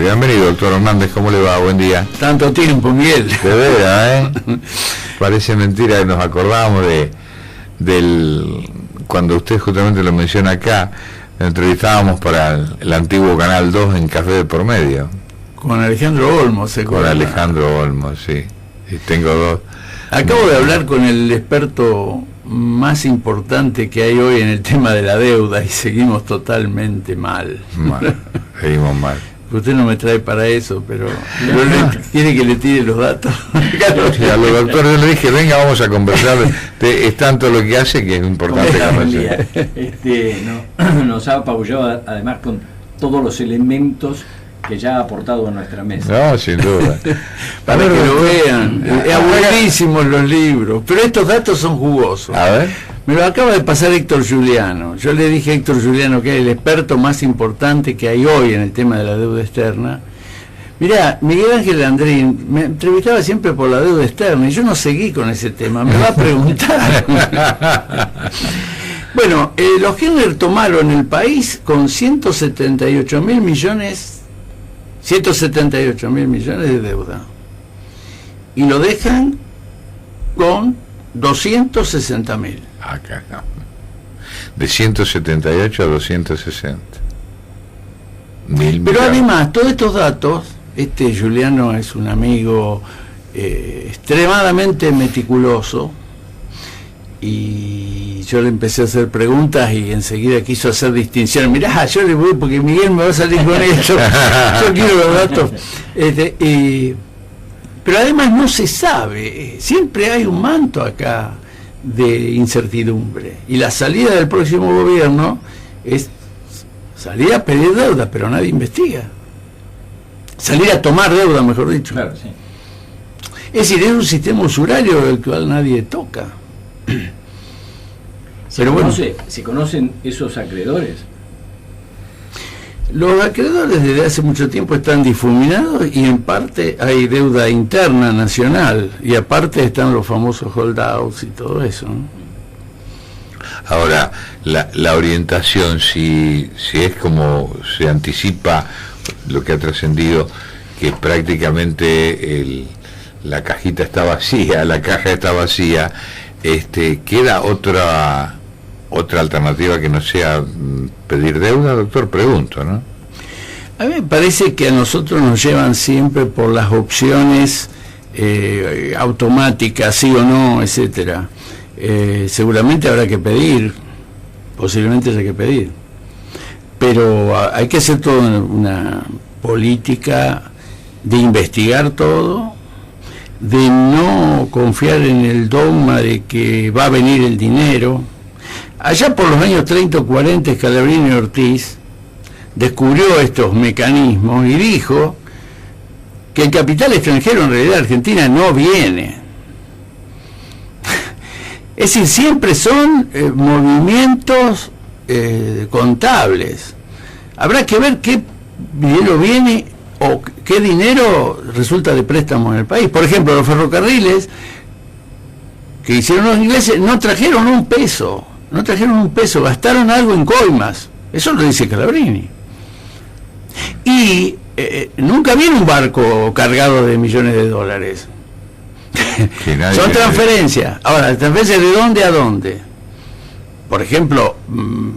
Bienvenido, doctor Hernández, ¿cómo le va? Buen día. Tanto tiempo, Miguel. De veras, Parece mentira que nos acordábamos del cuando usted justamente lo menciona acá, lo entrevistábamos para el antiguo Canal 2 en Café de Por Medio. Con Alejandro Olmos, ¿se acuerda? Con Alejandro Olmos, sí. Y tengo dos. Acabo de hablar con el experto más importante que hay hoy en el tema de la deuda y seguimos totalmente mal. Seguimos mal. Usted no me trae para eso, pero quiere que le tire los datos. Sí, a los doctores yo le dije, venga, vamos a conversar. Es tanto lo que hace que es importante conversar. Nos ha apabullado además con todos los elementos que ya ha aportado a nuestra mesa. No, sin duda. Para que lo vean, es aburridísimos los libros, pero estos datos son jugosos. A ver. Me lo acaba de pasar Héctor Giuliano. Yo le dije a Héctor Giuliano, que es el experto más importante que hay hoy en el tema de la deuda externa. Mirá, Miguel Ángel Andrín me entrevistaba siempre por la deuda externa y yo no seguí con ese tema, me va a preguntar. Bueno, los Kirchner tomaron el país con 178.000 millones de deuda y lo dejan con 260.000. Acá no. De 178 a 260. Pero además, todos estos datos, Giuliano es un amigo extremadamente meticuloso, y yo le empecé a hacer preguntas y enseguida quiso hacer distinción. Mirá, yo le voy porque Miguel me va a salir con esto. Yo quiero los datos. Pero además no se sabe. Siempre hay un manto acá de incertidumbre. Y la salida del próximo gobierno es salir a pedir deuda, pero nadie investiga. Salir a tomar deuda, mejor dicho. Claro, sí. Es decir, es un sistema usurario del cual nadie toca. ¿Se conocen esos acreedores? Los acreedores desde hace mucho tiempo están difuminados y en parte hay deuda interna nacional y aparte están los famosos holdouts y todo eso, ¿no? Ahora, la orientación, si es como se anticipa lo que ha trascendido, que prácticamente la cajita está vacía, la caja está vacía, ¿queda otra alternativa que no sea pedir deuda, doctor? Pregunto, ¿no? A mí me parece que a nosotros nos llevan siempre por las opciones automáticas, sí o no, etcétera. Seguramente habrá que pedir, posiblemente haya que pedir, pero hay que hacer toda una política de investigar todo, de no confiar en el dogma de que va a venir el dinero. Allá por los años 30 o 40, Scalabrini Ortiz descubrió estos mecanismos y dijo que el capital extranjero en realidad a Argentina no viene. Es decir, siempre son movimientos contables. Habrá que ver qué dinero viene o qué dinero resulta de préstamo en el país. Por ejemplo, los ferrocarriles que hicieron los ingleses no trajeron un peso, gastaron algo en coimas. Eso lo dice Scalabrini. Y nunca viene un barco cargado de millones de dólares. Son transferencias. Ahora, ¿transferencias de dónde a dónde? Por ejemplo,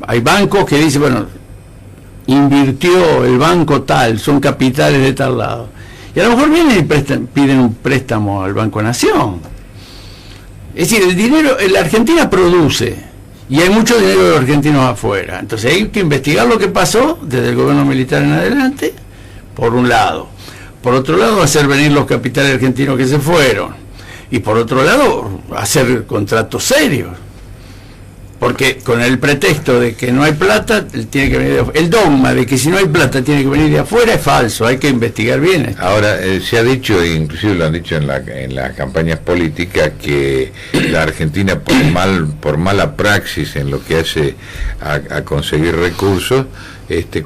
hay bancos que dicen, bueno, invirtió el banco tal, son capitales de tal lado. Y a lo mejor vienen y piden un préstamo al Banco Nación. Es decir, el dinero, la Argentina produce, y hay mucho dinero de los argentinos afuera. Entonces hay que investigar lo que pasó desde el gobierno militar en adelante, por un lado. Por otro lado, hacer venir los capitales argentinos que se fueron. Y por otro lado, hacer contratos serios. Porque con el pretexto de que no hay plata, tiene que venir de afuera. El dogma de que si no hay plata tiene que venir de afuera es falso, hay que investigar bien esto. Ahora, se ha dicho, inclusive lo han dicho en las campañas políticas, que la Argentina por mala praxis en lo que hace a conseguir recursos,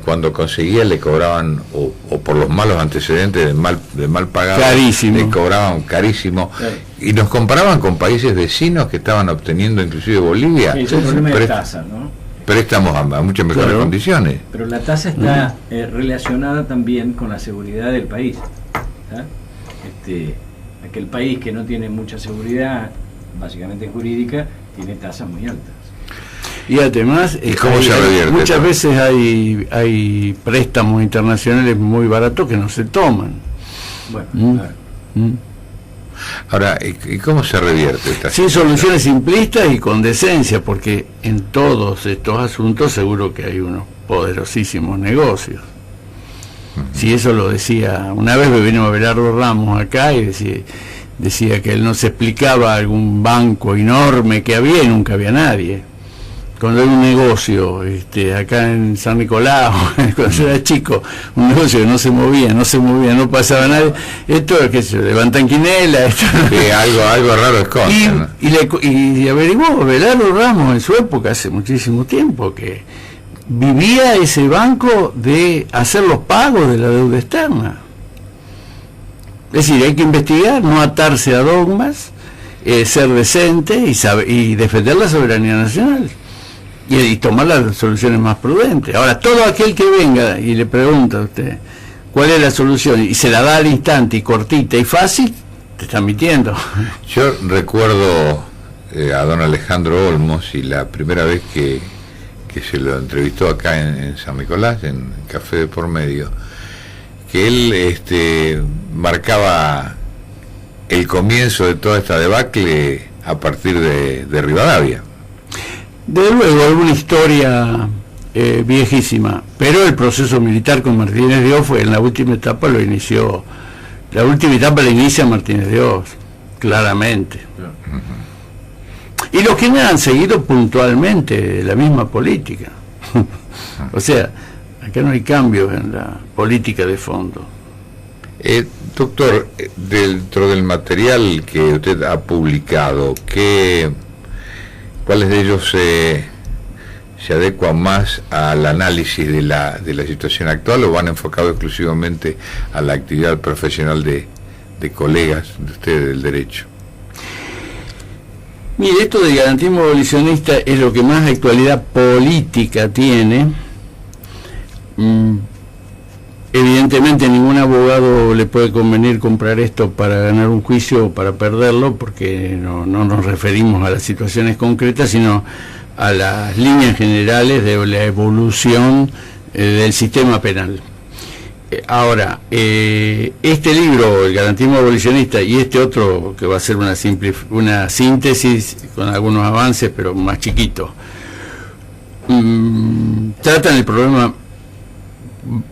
cuando conseguía le cobraban, o por los malos antecedentes de mal pagado, carísimo. Le cobraban carísimo. Y nos comparaban con países vecinos que estaban obteniendo, inclusive Bolivia. Sí, es un problema de tasa, ¿no? préstamos a muchas mejores condiciones. Pero la tasa está relacionada también con la seguridad del país. Aquel país que no tiene mucha seguridad, básicamente jurídica, tiene tasas muy altas. Y además, muchas veces hay préstamos internacionales muy baratos que no se toman. Bueno, claro. Ahora, ¿y cómo se revierte esta Sin soluciones simplistas y con decencia, porque en todos estos asuntos seguro que hay unos poderosísimos negocios. Si eso lo decía, una vez me vino Abelardo Ramos acá y decía que él no se explicaba algún banco enorme que había y nunca había nadie. Cuando hay un negocio acá en San Nicolás, cuando yo era chico, un negocio que no se movía, no pasaba nadie, esto es que se levantan quinela, algo raro esconde, ¿no? Y averiguó Abelardo Ramos en su época, hace muchísimo tiempo, que vivía ese banco de hacer los pagos de la deuda externa. Es decir, hay que investigar, no atarse a dogmas, ser decente y defender la soberanía nacional y tomar las soluciones más prudentes. Ahora, todo aquel que venga y le pregunta a usted cuál es la solución y se la da al instante y cortita y fácil, te está mintiendo. Yo recuerdo a don Alejandro Olmos, y la primera vez que se lo entrevistó acá en San Nicolás, en Café de Por Medio, que él marcaba el comienzo de toda esta debacle a partir de Rivadavia. Desde luego, alguna historia viejísima, pero el proceso militar con Martínez de Oz fue en la última etapa, la última etapa la inicia Martínez de Oz, claramente. Y los que han seguido puntualmente la misma política. O sea, acá no hay cambios en la política de fondo. Doctor, dentro del material que usted ha publicado, ¿cuáles de ellos se adecuan más al análisis de la situación actual o van enfocados exclusivamente a la actividad profesional de colegas de ustedes del derecho? Mire, esto del garantismo abolicionista es lo que más actualidad política tiene. Evidentemente ningún abogado le puede convenir comprar esto para ganar un juicio o para perderlo, porque no nos referimos a las situaciones concretas, sino a las líneas generales de la evolución del sistema penal. Ahora, este libro, El garantismo abolicionista, y este otro, que va a ser una síntesis con algunos avances, pero más chiquito, tratan el problema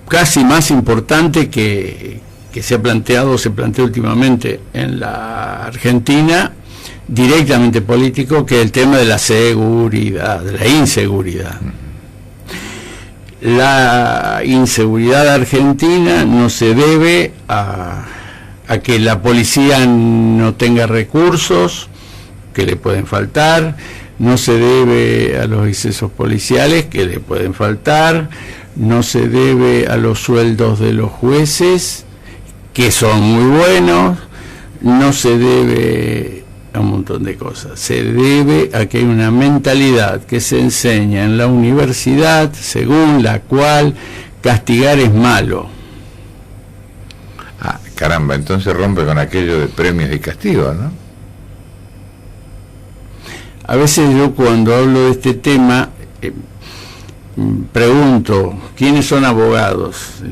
casi más importante que se planteó últimamente en la Argentina, directamente político, que es el tema de la seguridad, de la inseguridad. La inseguridad argentina no se debe a que la policía no tenga recursos que le pueden faltar, no se debe a los excesos policiales que le pueden faltar, no se debe a los sueldos de los jueces, que son muy buenos, no se debe a un montón de cosas. Se debe a que hay una mentalidad que se enseña en la universidad según la cual castigar es malo. Ah, caramba, entonces rompe con aquello de premios y castigos, ¿no? A veces yo cuando hablo de este tema pregunto ¿quiénes son abogados?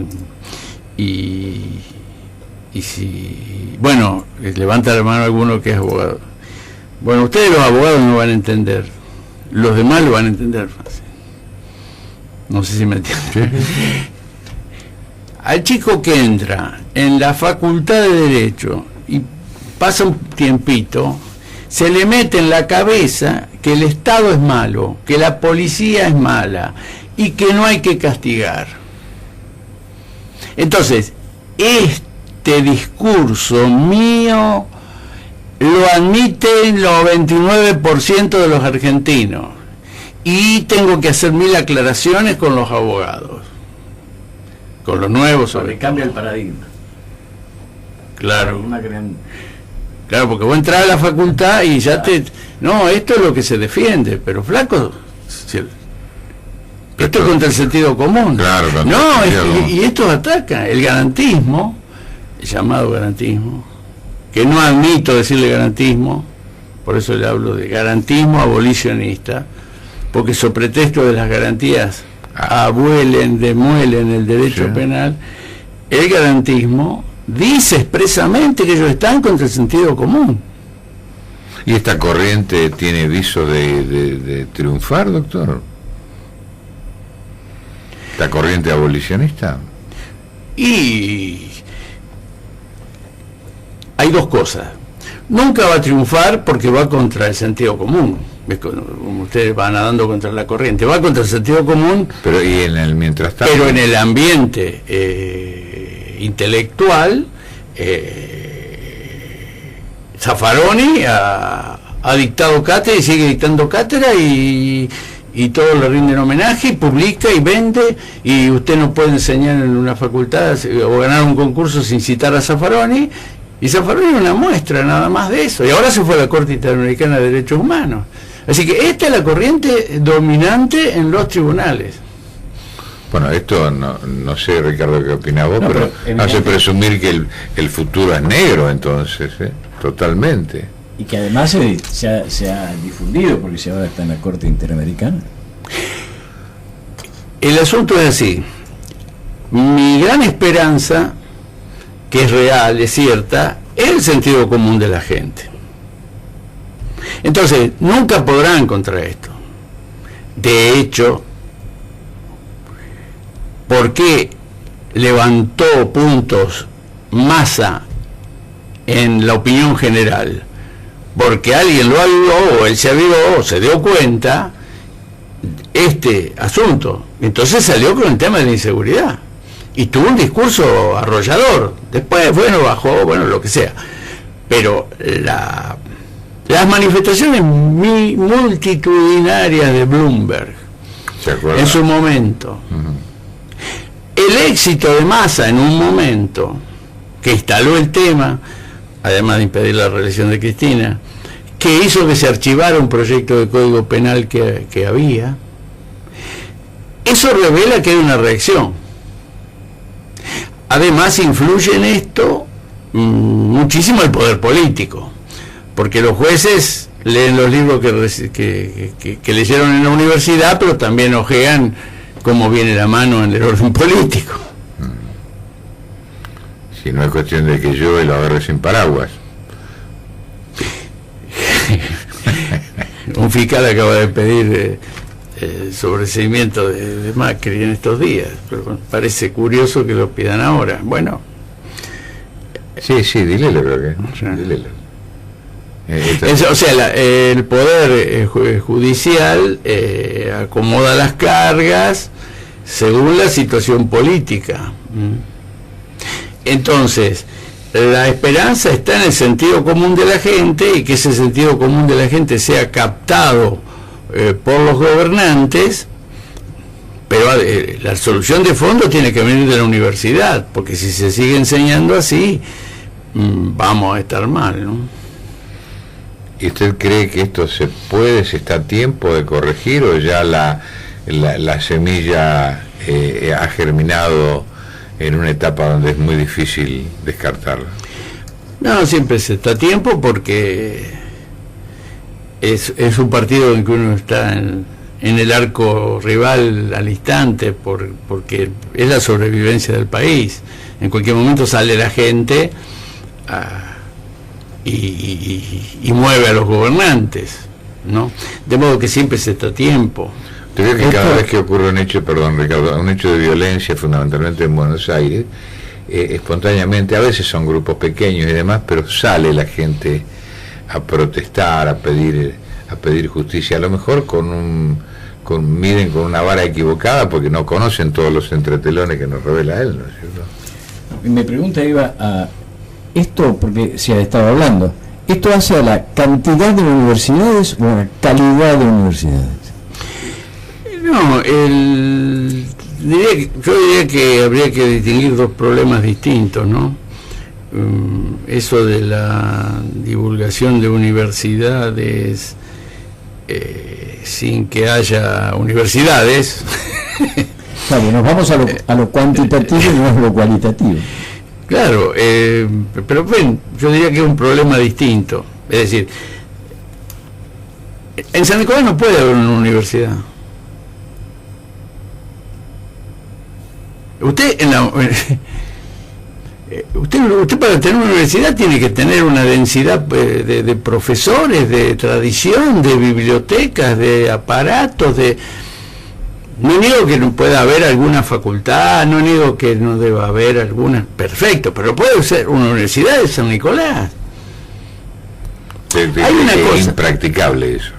Y si, bueno, levanta la mano alguno que es abogado. Bueno, ustedes los abogados no van a entender, los demás lo van a entender fácil. No sé si me entienden. Al chico que entra en la facultad de Derecho y pasa un tiempito, se le mete en la cabeza que el Estado es malo, que la policía es mala y que no hay que castigar. Entonces, este discurso mío lo admiten los 29% de los argentinos y tengo que hacer 1000 aclaraciones con los abogados, con los nuevos. Porque cambia el paradigma. Claro. Claro, porque vos entras a la facultad y ya no, esto es lo que se defiende, pero flaco, Esto es contra el sentido común. Claro, y esto ataca el garantismo, el llamado garantismo, que no admito decirle garantismo, por eso le hablo de garantismo abolicionista, porque sobre pretexto de las garantías demuelen el derecho penal. El garantismo dice expresamente que ellos están contra el sentido común. ¿Y esta corriente tiene viso de triunfar, doctor? ¿La corriente abolicionista? Y hay dos cosas. Nunca va a triunfar porque va contra el sentido común. Como ustedes van nadando contra la corriente, va contra el sentido común. Pero y en el mientras tanto. Pero en el ambiente intelectual, Zaffaroni ha dictado cátedra y sigue dictando cátedra y todos le rinden homenaje y publica y vende, y usted no puede enseñar en una facultad o ganar un concurso sin citar a Zaffaroni, y Zaffaroni es una muestra nada más de eso, y ahora se fue a la Corte Interamericana de Derechos Humanos. Así que esta es la corriente dominante en los tribunales. Bueno, esto no sé, Ricardo, qué opinás vos, pero hace presumir que el futuro es negro, entonces, totalmente. Y que además se ha difundido, porque si ahora está en la Corte Interamericana. El asunto es así. Mi gran esperanza, que es real, es cierta, es el sentido común de la gente. Entonces, nunca podrán contra esto. De hecho, ¿por qué levantó puntos Massa en la opinión general? Porque alguien lo avivó, él se avivó, se dio cuenta este asunto. Entonces salió con el tema de la inseguridad y tuvo un discurso arrollador. Después, bajó, lo que sea. Pero las manifestaciones multitudinarias de Bloomberg en su momento, el éxito de Massa en un momento que instaló el tema, además de impedir la reelección de Cristina, que hizo que se archivara un proyecto de código penal que había, eso revela que hay una reacción. Además influye en esto muchísimo el poder político, porque los jueces leen los libros que leyeron en la universidad, pero también ojean cómo viene la mano en el orden político. Si no es cuestión de que llueve lo agarre sin paraguas. Un fiscal acaba de pedir sobreseimiento de Macri en estos días, pero parece curioso que lo pidan ahora. Bueno. Sí, dilelo, creo que. Dilelo. O sea, el poder judicial acomoda las cargas según la situación política. Entonces, la esperanza está en el sentido común de la gente, y que ese sentido común de la gente sea captado por los gobernantes, pero la solución de fondo tiene que venir de la universidad, porque si se sigue enseñando así, vamos a estar mal, ¿no? ¿Y usted cree que esto se está a tiempo de corregir, o ya la semilla ha germinado en una etapa donde es muy difícil descartarla? No, siempre se está a tiempo, porque es un partido en que uno está en el arco rival al instante, porque es la sobrevivencia del país. En cualquier momento sale la gente y mueve a los gobernantes, ¿no? De modo que siempre se está a tiempo. Te veo que cada vez que ocurre un hecho, perdón Ricardo, un hecho de violencia, fundamentalmente en Buenos Aires, espontáneamente, a veces son grupos pequeños y demás, pero sale la gente a protestar, a pedir justicia, a lo mejor miden con una vara equivocada, porque no conocen todos los entretelones que nos revela él, ¿no es cierto? Mi pregunta iba a esto, porque se ha estado hablando, ¿esto hace a la cantidad de universidades o a la calidad de universidades? No, yo diría que habría que distinguir dos problemas distintos, ¿no? Eso de la divulgación de universidades sin que haya universidades Claro, nos vamos a lo cuantitativo y no a lo cualitativo. Claro, pero bueno, yo diría que es un problema distinto. Es decir, en San Nicolás no puede haber una universidad. Usted para tener una universidad tiene que tener una densidad de profesores, de tradición, de bibliotecas, de aparatos, no niego que no pueda haber alguna facultad, no niego que no deba haber alguna, perfecto, pero puede ser una universidad de San Nicolás. Hay una cosa impracticable eso.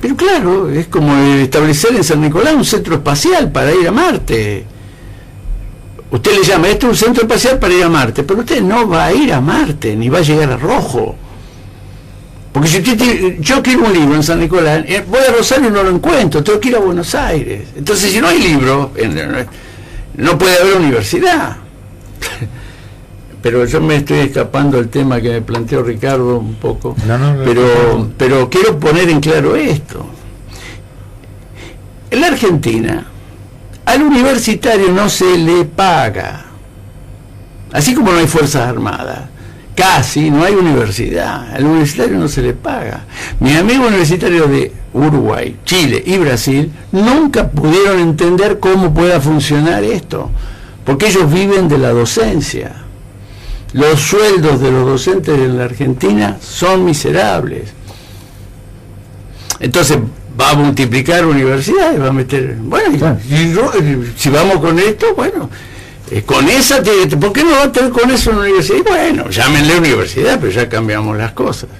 Pero claro, es como establecer en San Nicolás un centro espacial para ir a Marte. Usted le llama, esto es un centro espacial para ir a Marte, pero usted no va a ir a Marte, ni va a llegar a Rojo. Porque si yo quiero un libro en San Nicolás, voy a Rosario y no lo encuentro, tengo que ir a Buenos Aires. Entonces, si no hay libro, no puede haber universidad. Pero yo me estoy escapando del tema que me planteó Ricardo un poco. Pero quiero poner en claro esto. En la Argentina, al universitario no se le paga. Así como no hay Fuerzas Armadas. Casi no hay universidad, al universitario no se le paga. Mis amigos universitarios de Uruguay, Chile y Brasil nunca pudieron entender cómo pueda funcionar esto, porque ellos viven de la docencia. Los sueldos de los docentes en la Argentina son miserables. Entonces va a multiplicar universidades, va a meter, bueno, claro. Si vamos con esto, bueno, con esa, ¿por qué no va a tener con eso una universidad? Y bueno, llámenle universidad, pero ya cambiamos las cosas.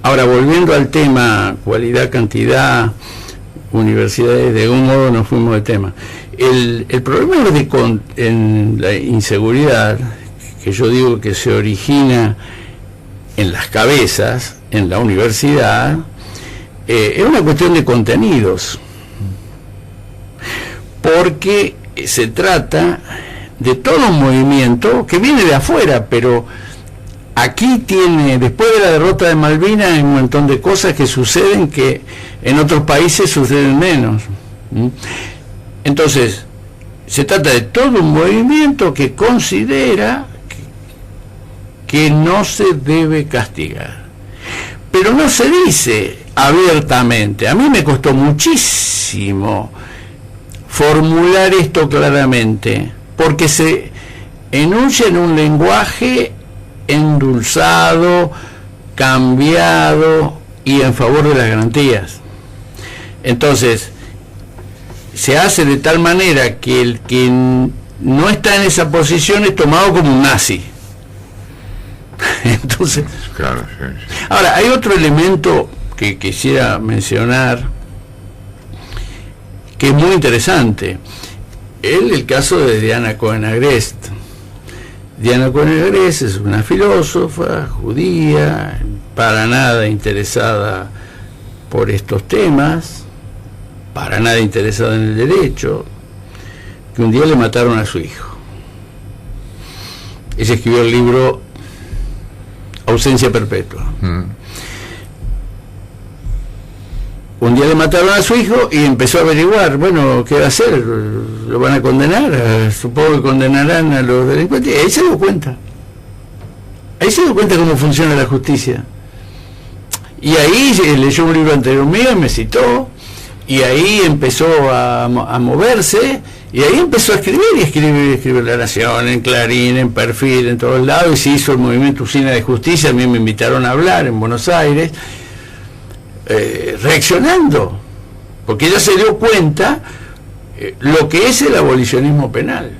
Ahora, volviendo al tema cualidad, cantidad, universidades, de algún modo nos fuimos de tema. El problema en la inseguridad, que yo digo que se origina en las cabezas, en la universidad, es una cuestión de contenidos, porque se trata de todo un movimiento que viene de afuera, pero aquí después de la derrota de Malvinas, hay un montón de cosas que suceden que en otros países suceden menos. Entonces, se trata de todo un movimiento que considera que no se debe castigar. Pero no se dice abiertamente. A mí me costó muchísimo formular esto claramente, porque se enuncia en un lenguaje endulzado, cambiado y en favor de las garantías. Entonces, se hace de tal manera que el que no está en esa posición es tomado como un nazi. Entonces, claro, sí. Ahora, hay otro elemento que quisiera mencionar, que es muy interesante. El caso de Diana Cohen-Agrest. Diana Cohen-Agrest es una filósofa judía, para nada interesada por estos temas, para nada interesada en el derecho, que un día le mataron a su hijo. Ella escribió el libro Ausencia Perpetua. Un día le mataron a su hijo y empezó a averiguar, bueno, ¿qué va a hacer? ¿Lo van a condenar? Supongo que condenarán a los delincuentes. Ahí se dio cuenta. Ahí se dio cuenta cómo funciona la justicia. Y ahí leyó un libro anterior mío y me citó, y ahí empezó a moverse, y ahí empezó a escribir, y escribe en La Nación, en Clarín, en Perfil, en todos lados, y se hizo el movimiento Usina de Justicia. A mí me invitaron a hablar en Buenos Aires, reaccionando, porque ella se dio cuenta lo que es el abolicionismo penal.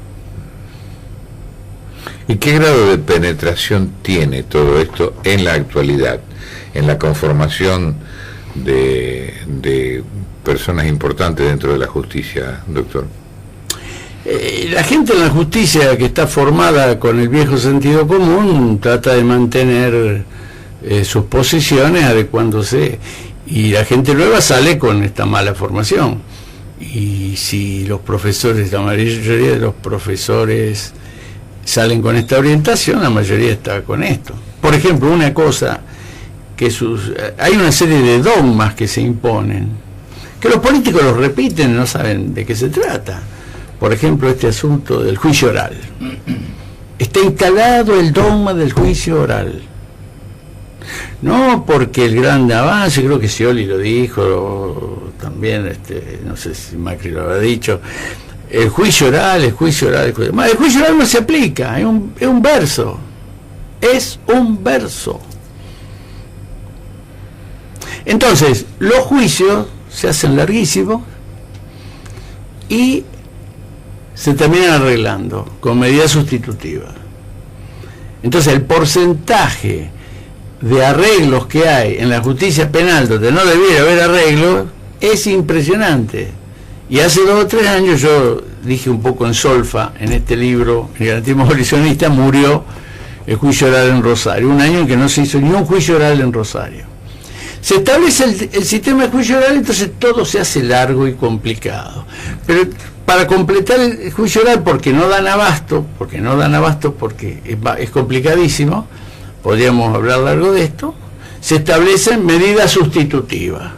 ¿Y qué grado de penetración tiene todo esto en la actualidad, en la conformación de personas importantes dentro de la justicia, doctor? La gente en la justicia, que está formada con el viejo sentido común, trata de mantener sus posiciones adecuándose, y la gente nueva sale con esta mala formación. Y si los profesores, la mayoría de los profesores salen con esta orientación, la mayoría está con esto. Por ejemplo, una cosa, que hay una serie de dogmas que se imponen, que los políticos los repiten, no saben de qué se trata. Por ejemplo, este asunto del juicio oral. Está instalado el dogma del juicio oral. No porque el gran avance, creo que Scioli lo dijo, también, no sé si Macri lo habrá dicho, el juicio oral, el juicio oral, el juicio oral no se aplica, es un verso. Es un verso. Entonces, los juicios se hacen larguísimos y se terminan arreglando con medidas sustitutivas. Entonces, el porcentaje de arreglos que hay en la justicia penal donde no debiera haber arreglos es impresionante. Y hace 2 o 3 años yo dije un poco en solfa, en este libro, El garantismo abolicionista, murió el juicio oral en Rosario, un año en que no se hizo ni un juicio oral en Rosario. Se establece el sistema de juicio oral, entonces todo se hace largo y complicado. Pero para completar el juicio oral, porque no dan abasto, porque es complicadísimo, podríamos hablar largo de esto, se establecen medidas sustitutivas.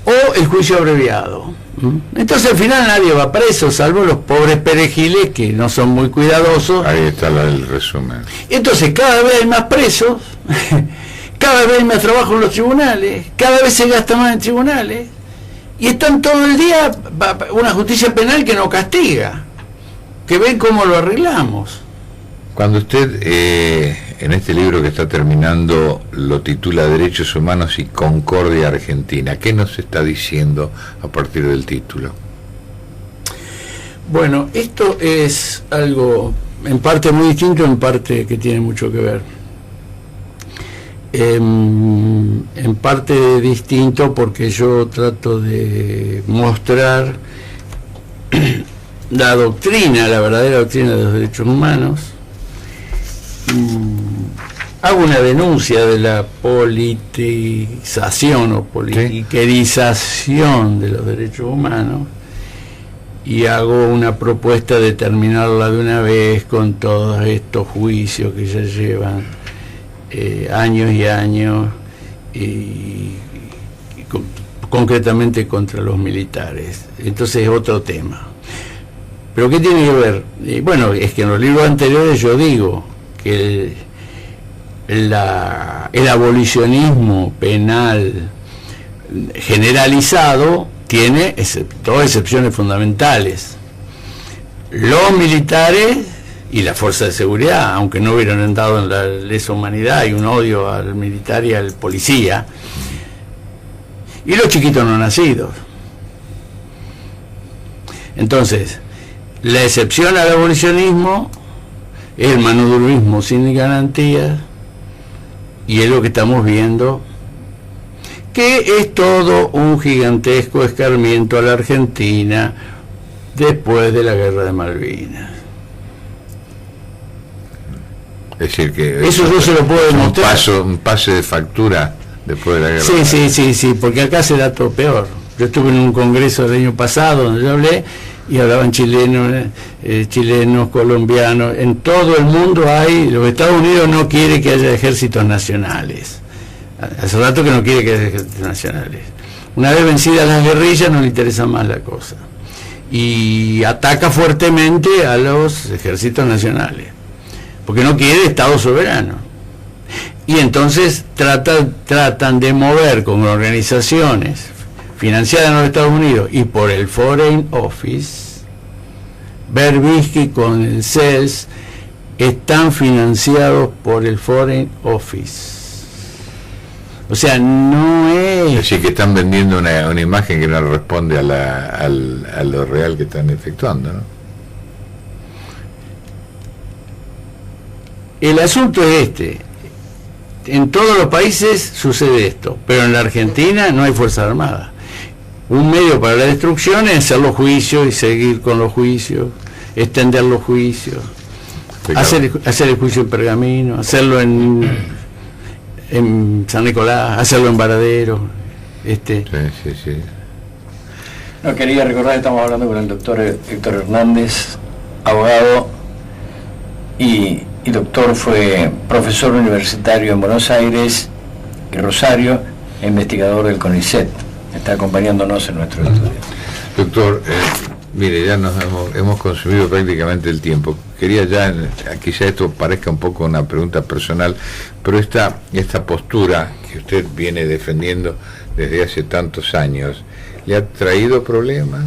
O el juicio abreviado. Entonces al final nadie va preso, salvo los pobres perejiles que no son muy cuidadosos. Ahí está el resumen. Entonces cada vez hay más presos, cada vez hay más trabajo en los tribunales, cada vez se gasta más en tribunales, y están todo el día una justicia penal que no castiga, que ven cómo lo arreglamos. Cuando usted en este libro que está terminando lo titula Derechos Humanos y Concordia Argentina, ¿qué nos está diciendo a partir del título? Bueno, esto es algo en parte muy distinto, en parte que tiene mucho que ver. En parte distinto porque yo trato de mostrar la doctrina, la verdadera doctrina de los derechos humanos. Hago una denuncia de la politización o politiquerización de los derechos humanos y hago una propuesta de terminarla de una vez con todos estos juicios que ya llevan años y años y concretamente contra los militares. Entonces es otro tema. ¿Pero qué tiene que ver? Bueno, es que en los libros anteriores yo digo que el abolicionismo penal generalizado tiene dos excepciones fundamentales. Los militares y la fuerza de seguridad, aunque no hubieran entrado en la lesa humanidad, y un odio al militar y al policía, y los chiquitos no nacidos. Entonces, la excepción al abolicionismo es el manudurismo sin garantías, y es lo que estamos viendo, que es todo un gigantesco escarmiento a la Argentina después de la guerra de Malvinas. Es decir, que eso no se lo puedo demostrar. Un pase de factura después de la guerra. Sí, porque acá se da todo peor. Yo estuve en un congreso el año pasado donde yo hablé y hablaban chilenos, colombianos. En todo el mundo los Estados Unidos no quiere que haya ejércitos nacionales. Hace rato que no quiere que haya ejércitos nacionales. Una vez vencidas las guerrillas no le interesa más la cosa. Y ataca fuertemente a los ejércitos nacionales, porque no quiere Estado soberano. Y entonces tratan de mover con organizaciones financiadas en los Estados Unidos y por el Foreign Office. Berbisky con el CELS están financiados por el Foreign Office. O sea, no es... Es decir, que están vendiendo una imagen que no responde a lo real que están efectuando, ¿no? El asunto es en todos los países sucede esto, pero en la Argentina no hay Fuerzas Armadas. Un medio para la destrucción es hacer los juicios y seguir con los juicios, extender los juicios, hacer el juicio en Pergamino, hacerlo en San Nicolás, hacerlo en Varadero. Sí. No, quería recordar que estamos hablando con el doctor Héctor Hernández, abogado y doctor, fue profesor universitario en Buenos Aires y Rosario e investigador del CONICET, el está acompañándonos en nuestro estudio. Doctor, mire, ya nos hemos consumido prácticamente el tiempo. Quería ya, quizá esto parezca un poco una pregunta personal, pero esta postura que usted viene defendiendo desde hace tantos años, ¿le ha traído problemas?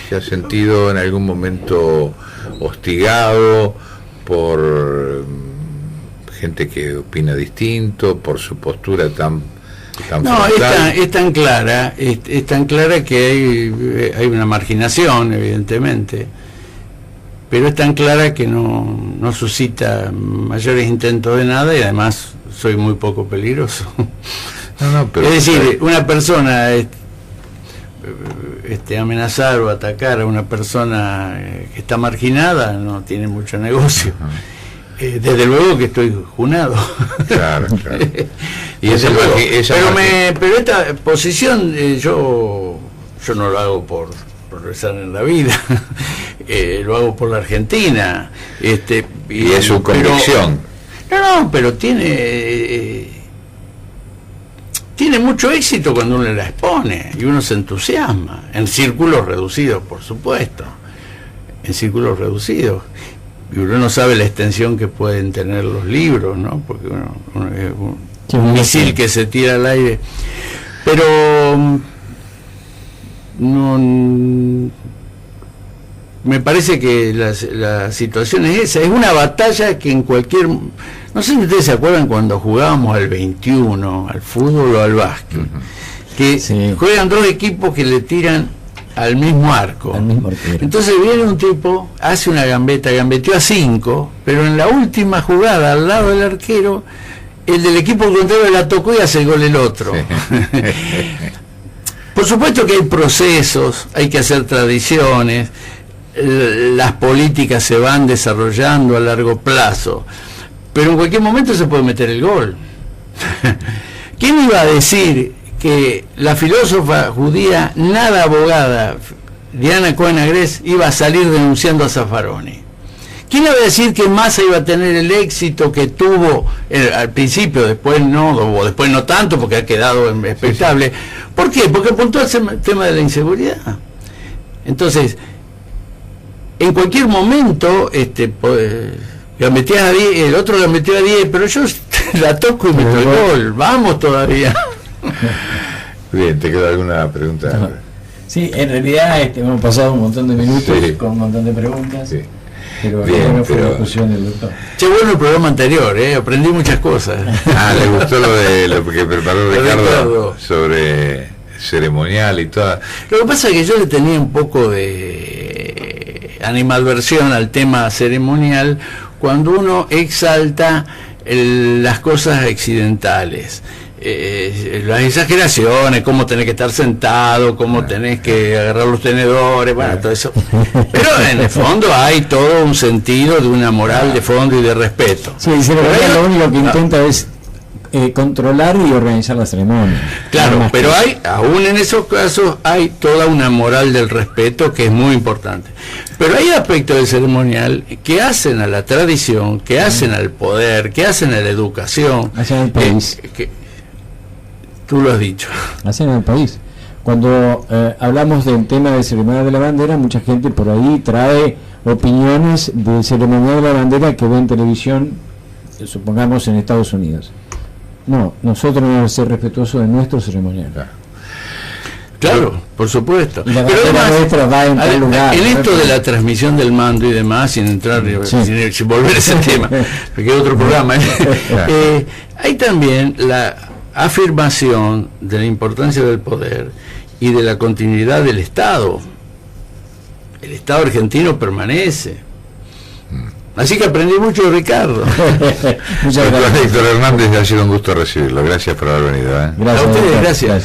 ¿Se ha sentido en algún momento hostigado por gente que opina distinto, por su postura tan no, es tan clara, es tan clara que hay una marginación, evidentemente, pero es tan clara que no suscita mayores intentos de nada, y además soy muy poco peligroso. Pero es decir, una persona amenazar o atacar a una persona que está marginada no tiene mucho negocio. Desde luego que estoy junado. Claro. Y pero esta posición yo no lo hago por progresar en la vida, lo hago por la Argentina. Y es su convicción. Pero tiene mucho éxito cuando uno la expone y uno se entusiasma, en círculos reducidos, por supuesto, en círculos reducidos. Y uno no sabe la extensión que pueden tener los libros, ¿no? Porque uno es un misil que se tira al aire. Pero no, me parece que la situación es esa. Es una batalla que en cualquier... No sé si ustedes se acuerdan cuando jugábamos al 21, al fútbol o al básquet, que juegan dos equipos que le tiran al mismo arco. Entonces viene un tipo, hace una gambeta, gambeteó a 5, pero en la última jugada al lado del arquero, el del equipo contrario la tocó y hace el gol el otro. Por supuesto que hay procesos, hay que hacer tradiciones, las políticas se van desarrollando a largo plazo, pero en cualquier momento se puede meter el gol. ¿Quién iba a decir que la filósofa judía nada abogada Diana Cohen Agres iba a salir denunciando a Zaffaroni? ¿Quién iba a decir que Massa iba a tener el éxito que tuvo al principio, después no, o después no tanto, porque ha quedado expectable? ¿Por qué? Porque apuntó al tema de la inseguridad. Entonces, en cualquier momento, gambeteas a 10, el otro gambeteó a 10, pero yo la toco y meto el gol. Vamos todavía. Bien, ¿te queda alguna pregunta? No. Sí, en realidad hemos pasado un montón de minutos con un montón de preguntas. Sí. Pero bien, fue la discusión del doctor. Che, bueno el programa anterior, aprendí muchas cosas. Le gustó lo que preparó Ricardo sobre ceremonial y todo. Lo que pasa es que yo le tenía un poco de animadversión al tema ceremonial cuando uno exalta las cosas accidentales. Las exageraciones, cómo tenés que estar sentado, cómo tenés que agarrar los tenedores, bueno, todo eso. Pero en el fondo hay todo un sentido de una moral de fondo y de respeto. Sí, lo único que intenta es controlar y organizar la ceremonia. Claro, pero aún en esos casos hay toda una moral del respeto que es muy importante. Pero hay aspectos del ceremonial que hacen a la tradición, que hacen al poder, que hacen a la educación. Hacen al país. Tú lo has dicho. Hacen al país. Cuando hablamos del tema de ceremonial de la bandera, mucha gente por ahí trae opiniones del ceremonial de la bandera que ve en televisión, supongamos en Estados Unidos. No, nosotros debemos ser respetuosos de nuestro ceremonial. Claro, por supuesto. Y la bandera nuestra va en tal lugar. En esto de la transmisión del mando y demás, sin entrar, sin volver a ese tema, porque es otro programa, hay también la afirmación de la importancia del poder y de la continuidad del Estado. El Estado argentino permanece. Así que aprendí mucho de Ricardo. Muchas gracias. Héctor Hernández, ha sido un gusto recibirlo. Gracias por haber venido. Gracias a ustedes, gracias.